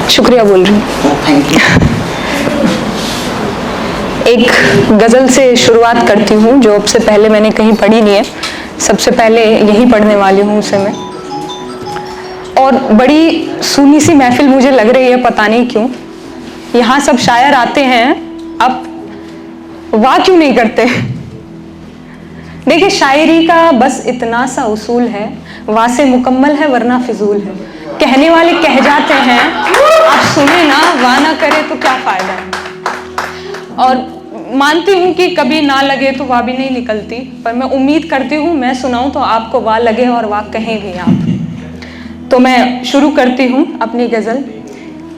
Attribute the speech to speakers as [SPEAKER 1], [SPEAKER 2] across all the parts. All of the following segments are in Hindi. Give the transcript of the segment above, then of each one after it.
[SPEAKER 1] शुक्रिया बोल रही हूँ।
[SPEAKER 2] Thank you.
[SPEAKER 1] एक गज़ल से शुरुआत करती हूँ जो अब से पहले मैंने कहीं पढ़ी नहीं है, सबसे पहले यही पढ़ने वाली हूँ उसे मैं। और बड़ी सूनी सी महफिल मुझे लग रही है, पता नहीं क्यों। यहाँ सब शायर आते हैं, अब वाह क्यों नहीं करते? देखिए, शायरी का बस इतना सा उसूल है, वाह से मुकम्मल है वरना फिजूल है। कहने वाले कह जाते हैं, आप सुने ना, वाह ना करे तो क्या फायदा है। और मानती हूँ कि कभी ना लगे तो वाह भी नहीं निकलती, पर मैं उम्मीद करती हूँ मैं सुनाऊँ तो आपको वाह लगे और वाह कहें भी आप। तो मैं शुरू करती हूँ अपनी गज़ल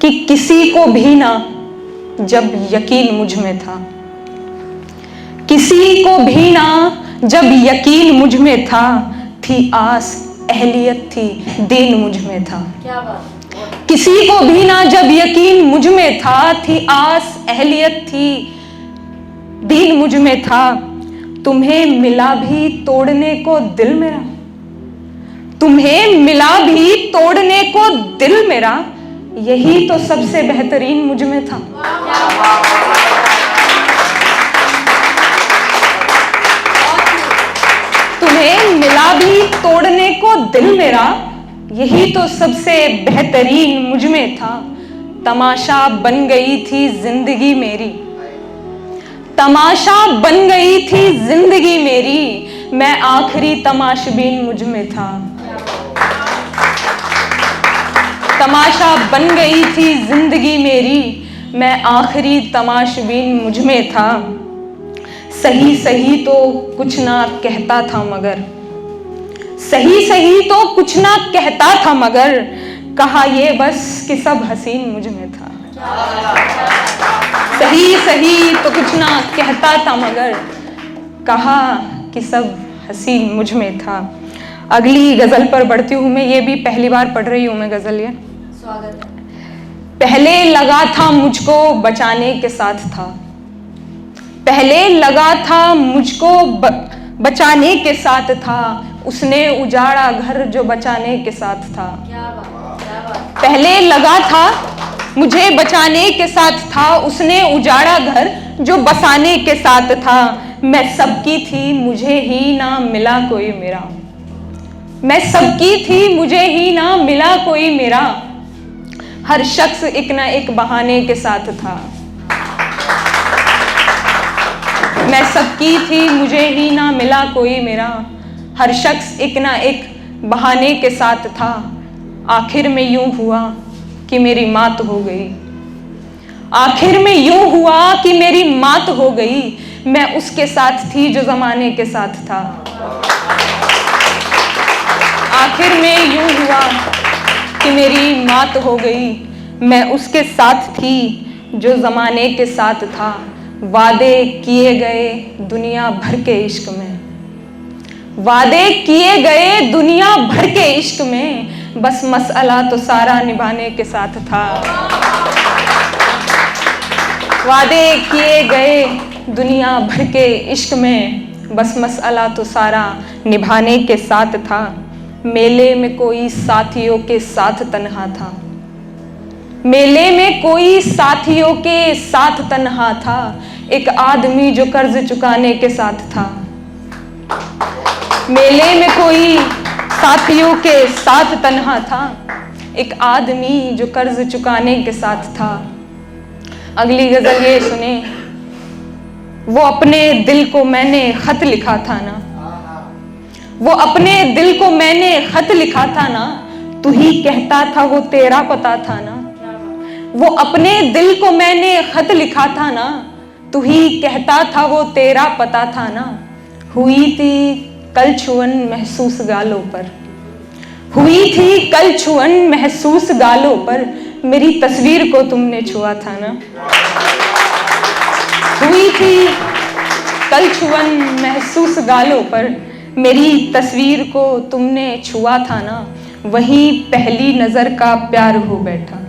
[SPEAKER 1] कि किसी को भी ना जब यकीन मुझ में था, किसी को भी ना जब यकीन मुझ में था, थी आस अहलियत थी दीन मुझ में था।
[SPEAKER 3] क्या बात।
[SPEAKER 1] किसी को भी ना जब यकीन मुझ में था, थी आस अहलियत थी दीन मुझ में था। तुम्हें मिला भी तोड़ने को दिल मेरा, तुम्हें मिला भी तोड़ने को दिल मेरा, यही तो सबसे बेहतरीन मुझ में था। तुम्हें मिला भी तोड़ने को दिल मेरा, यही तो सबसे बेहतरीन मुझ में था। तमाशा बन गई थी जिंदगी मेरी, तमाशा बन गई थी जिंदगी मेरी, मैं आखिरी तमाशबीन मुझ में था। तमाशा बन गई थी जिंदगी मेरी, मैं आखिरी तमाशबीन मुझ में था। सही सही तो कुछ ना कहता था मगर, सही सही तो कुछ ना कहता था मगर, कहा ये बस कि सब हसीन मुझ में था। सही सही तो कुछ ना कहता था मगर, कहा कि सब हसीन मुझ में था। अगली गजल पर बढ़ती हूँ मैं, ये भी पहली बार पढ़ रही हूँ मैं गजल ये।
[SPEAKER 3] स्वागत है।
[SPEAKER 1] पहले लगा था मुझको बचाने के साथ था, पहले लगा था मुझको बचाने के साथ था, उसने उजाड़ा घर जो बचाने के साथ था।
[SPEAKER 3] क्या बात, क्या बात।
[SPEAKER 1] पहले लगा था मुझे बचाने के साथ था, उसने उजाड़ा घर जो बसाने के साथ था। मैं सबकी थी मुझे ही ना मिला कोई मेरा, मैं सबकी थी मुझे ही ना मिला कोई मेरा, हर शख्स एक ना एक बहाने के साथ था। मैं सबकी थी मुझे ही ना मिला कोई मेरा, हर शख्स एक ना एक बहाने के साथ था। आखिर में यूं हुआ कि मेरी मात हो गई, आखिर में यूं हुआ कि मेरी मात हो गई, मैं उसके साथ थी जो जमाने के साथ था। आखिर में यूं हुआ कि मेरी मात हो गई, मैं उसके साथ थी जो जमाने के साथ था। वादे किए गए दुनिया भर के इश्क में, वादे किए गए दुनिया भर के इश्क में, बस मसला तो सारा निभाने के साथ था। वादे किए गए दुनिया भर के इश्क में, बस मसला तो सारा निभाने के साथ था। मेले में कोई साथियों के साथ तन्हा था, मेले में कोई साथियों के साथ तन्हा था, एक आदमी जो कर्ज चुकाने के साथ था। मेले में कोई साथियों के साथ तन्हा था, एक आदमी जो कर्ज चुकाने के साथ था। अगली गजल ये सुने, वो अपने दिल को मैंने खत लिखा था ना, वो अपने दिल को मैंने खत लिखा था ना, तू ही कहता था वो तेरा पता था ना। वो अपने दिल को मैंने खत लिखा था ना, तू ही कहता था वो तेरा पता था ना। हुई थी कल छुअन महसूस गालों पर, हुई थी कल छुअन महसूस गालों पर, मेरी तस्वीर को तुमने छुआ था ना। हुई थी कल छुअन महसूस गालों पर, मेरी तस्वीर को तुमने छुआ था ना। वहीं पहली नजर का प्यार हो बैठा,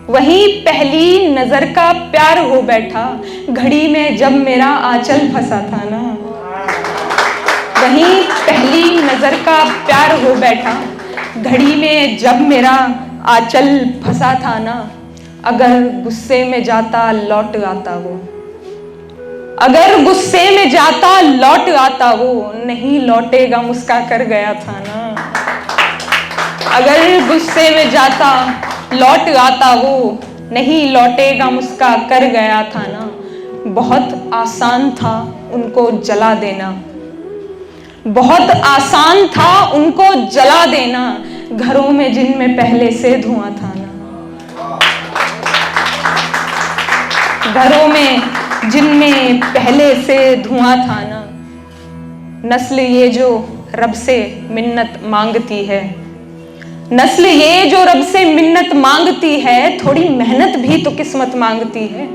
[SPEAKER 1] वहीं पहली नजर का प्यार हो बैठा, घड़ी में जब मेरा आंचल फंसा था ना। वहीं पहली नजर का प्यार हो बैठा, घड़ी में जब मेरा आंचल फंसा था ना, अगर गुस्से में जाता लौट आता वो, अगर गुस्से में जाता लौट आता वो, नहीं लौटेगा मुस्का कर गया था ना। अगर गुस्से में जाता लौट आता वो, नहीं लौटेगा मुस्का कर गया था ना। बहुत आसान था उनको जला देना, बहुत आसान था उनको जला देना, घरों में जिनमें पहले से धुआं था ना। घरों में जिनमें पहले से धुआं था ना। नस्ल ये जो रब से मिन्नत मांगती है, नस्ल ये जो रब से मिन्नत मांगती है, थोड़ी मेहनत भी तो किस्मत मांगती है।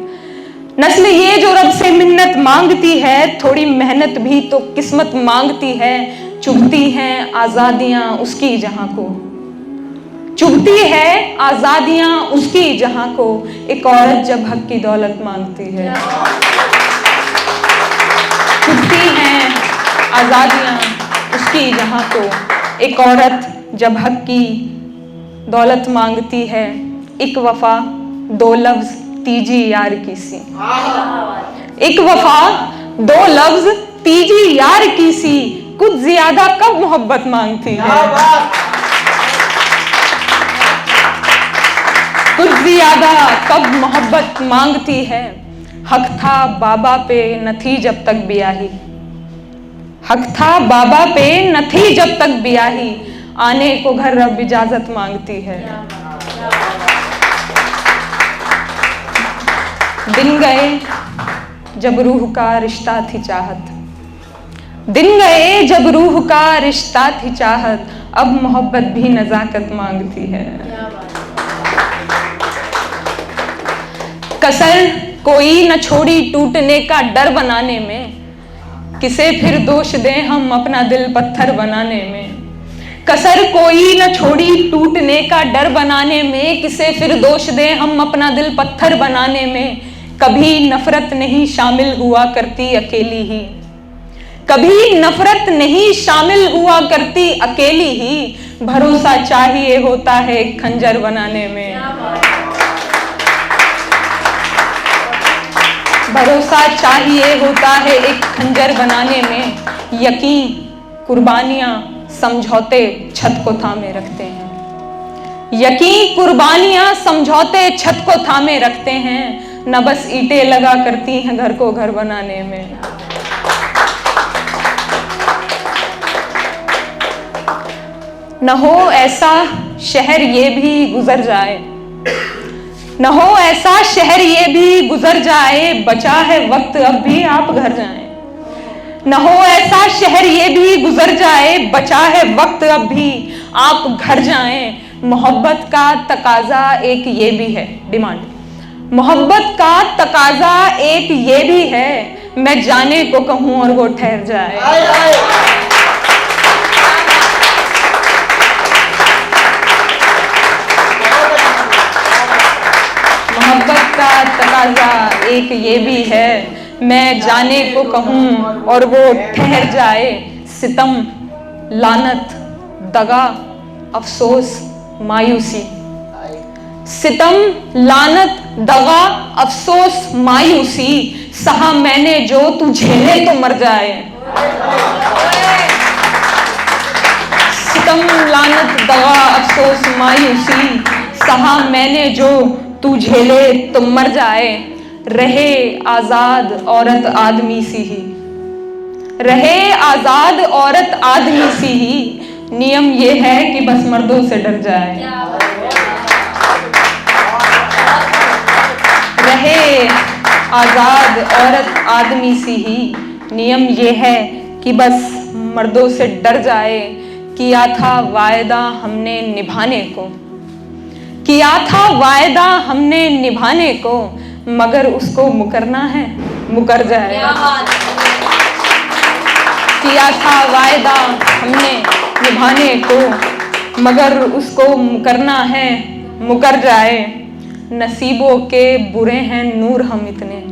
[SPEAKER 1] नस्ल ये जो रब से मिन्नत मांगती है, थोड़ी मेहनत भी तो किस्मत मांगती है। चुभती हैं आजादियां उसकी जहां को, चुभती है आजादियां उसकी जहां को, एक औरत जब हक की दौलत मांगती है। चुभती हैं आजादियां उसकी जहां को, एक औरत जब हक की दौलत मांगती है। एक वफा दो लफ्ज तीजी यार की सी, एक वफा दो लफ्ज तीजी यार की सी, कुछ ज्यादा कब मोहब्बत मांगती है। कुछ ज्यादा कब मोहब्बत मांगती है। हक था बाबा पे न थी जब तक ब्याही, हक था बाबा पे न थी जब तक ब्याही, आने को घर रब इजाजत मांगती है। दिन गए जब रूह का रिश्ता थी चाहत, दिन गए जब रूह का रिश्ता थी चाहत, अब मोहब्बत भी नजाकत मांगती है। कसर कोई न छोड़ी टूटने का डर बनाने में, किसे फिर दोष दें हम अपना दिल पत्थर बनाने में। कसर कोई न छोड़ी टूटने का डर बनाने में, किसे फिर दोष दें हम अपना दिल पत्थर बनाने में। कभी नफरत नहीं शामिल हुआ करती अकेली ही, कभी नफरत नहीं शामिल हुआ करती अकेली ही, भरोसा चाहिए होता है एक खंजर बनाने में। भरोसा चाहिए होता है एक खंजर बनाने में। यकीन कुर्बानियां समझौते छत को थामे रखते हैं, यकीन कुर्बानियां समझौते छत को थामे रखते हैं। न बस ईंटें लगा करती हैं घर को घर बनाने में। न हो ऐसा शहर ये भी गुजर जाए, न हो ऐसा शहर ये भी गुजर जाए, बचा है वक्त अब भी आप घर जाएं। न हो ऐसा शहर ये भी गुजर जाए, बचा है वक्त अब भी आप घर जाएं। मोहब्बत का तकाजा एक ये भी है, डिमांड, मोहब्बत का तकाजा एक ये भी है, मैं जाने को कहूं और वो ठहर जाए। मोहब्बत का तकाजा एक ये भी है, मैं जाने को कहूं और वो ठहर जाए। सितम लानत दगा अफसोस मायूसी, सितम लानत दगा अफसोस मायूसी, सहा मैंने जो तू झेले तो मर जाए। सितम लानत दगा अफसोस मायूसी, सहा मैंने जो तू झेले तो मर जाए। रहे आजाद औरत आदमी सी ही, रहे आजाद औरत आदमी सी ही, नियम ये है कि बस मर्दों से डर जाए। रहे आजाद औरत आदमी सी ही, नियम ये है कि बस मर्दों से डर जाए। किया था वायदा हमने निभाने को, किया था वायदा हमने निभाने को, मगर उसको मुकरना है मुकर जाए। किया था वायदा हमने निभाने को, मगर उसको मुकरना है मुकर जाए। नसीबों के बुरे हैं नूर हम इतने,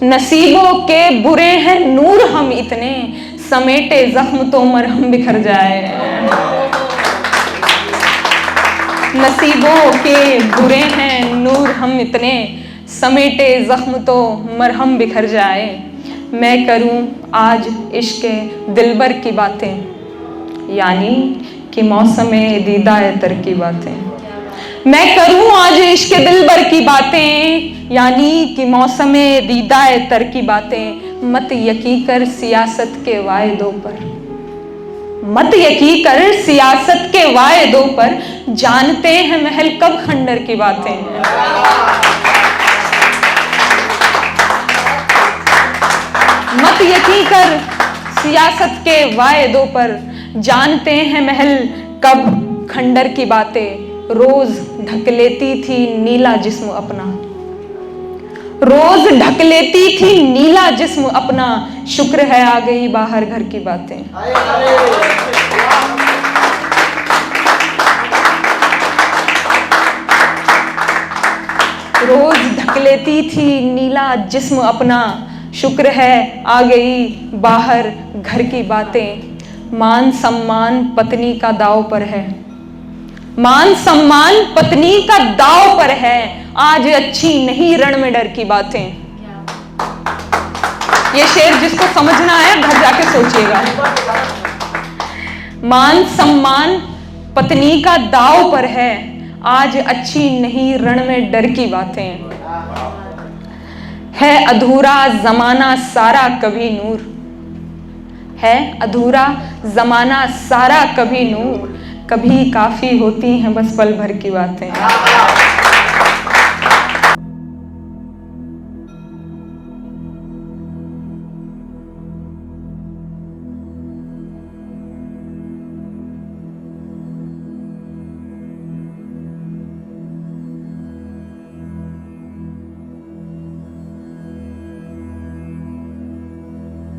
[SPEAKER 1] नसीबों के बुरे हैं नूर हम इतने, समेटे जख्म तो मरहम बिखर जाए। नसीबों के बुरे हैं नूर हम इतने, समेटे जख्म तो मरहम बिखर जाए। मैं करूं आज इश्क दिलबर की बातें, यानी कि मौसम दीदा तर की बातें। मैं करूं आज इश्क दिलबर की बातें, यानी कि मौसम दीदा तर की बातें। मत यकीन कर सियासत के वायदों पर, मत यकीन कर सियासत के वायदों पर, जानते हैं महल कब खंडर की बातें। मत यकीन कर सियासत के वायदों पर, जानते हैं महल कब खंडर की बातें। रोज ढक लेती थी नीला जिस्म अपना, रोज ढक लेती थी नीला जिस्म अपना, शुक्र है आ गई बाहर घर की बातें। रोज ढक लेती थी नीला जिस्म अपना, शुक्र है आ गई बाहर घर की बातें। मान सम्मान पत्नी का दाव पर है, मान सम्मान पत्नी का दाव पर है, आज अच्छी नहीं रण में डर की बातें। ये शेर जिसको समझना है घर जाके सोचिएगा। मान सम्मान पत्नी का दाव पर है, आज अच्छी नहीं रण में डर की बातें। है अधूरा जमाना सारा कभी नूर, है अधूरा जमाना सारा कभी नूर, कभी काफी होती हैं बस पल भर की बातें।